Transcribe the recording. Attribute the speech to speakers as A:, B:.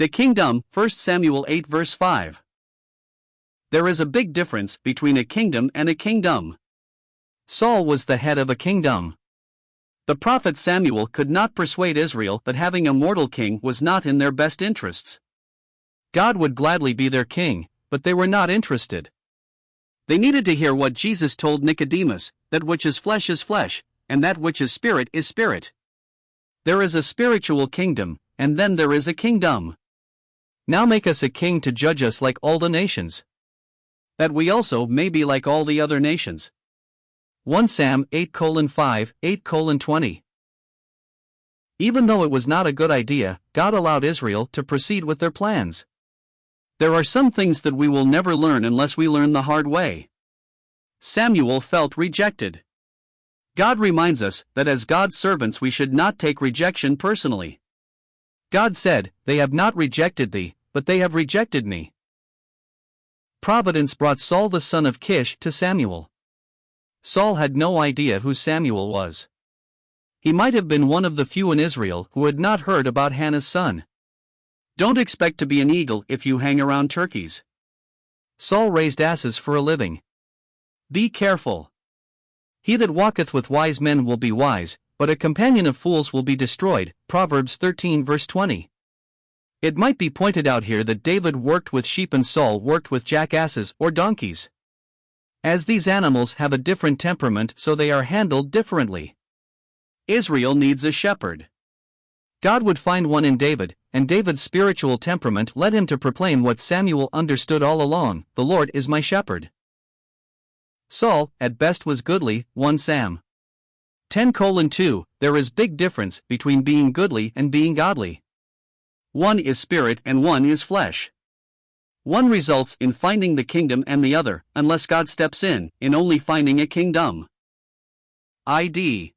A: The Kingdumb, 1 Samuel 8 verse 5. There is a big difference between a kingdom and a kingdom. Saul was the head of a kingdom. The prophet Samuel could not persuade Israel that having a mortal king was not in their best interests. God would gladly be their king, but they were not interested. They needed to hear what Jesus told Nicodemus, that which is flesh, and that which is spirit. There is a spiritual kingdom, and then there is a kingdom. Now make us a king to judge us like all the nations, that we also may be like all the other nations. 1 Sam 8:5, 8:20. Even though it was not a good idea, God allowed Israel to proceed with their plans. There are some things that we will never learn unless we learn the hard way. Samuel felt rejected. God reminds us that as God's servants we should not take rejection personally. God said, "They have not rejected thee, but they have rejected me." Providence brought Saul the son of Kish to Samuel. Saul had no idea who Samuel was. He might have been one of the few in Israel who had not heard about Hannah's son. Don't expect to be an eagle if you hang around turkeys. Saul raised asses for a living. Be careful. He that walketh with wise men will be wise, but a companion of fools will be destroyed. Proverbs 13 verse 20. It might be pointed out here that David worked with sheep and Saul worked with jackasses or donkeys. As these animals have a different temperament, so they are handled differently. Israel needs a shepherd. God would find one in David, and David's spiritual temperament led him to proclaim what Samuel understood all along: the Lord is my shepherd. Saul, at best, was goodly. 1 Sam 10:2. There is big difference between being goodly and being godly. One is spirit and one is flesh. One results in finding the kingdom and the other, unless God steps in only finding a kingdom. ID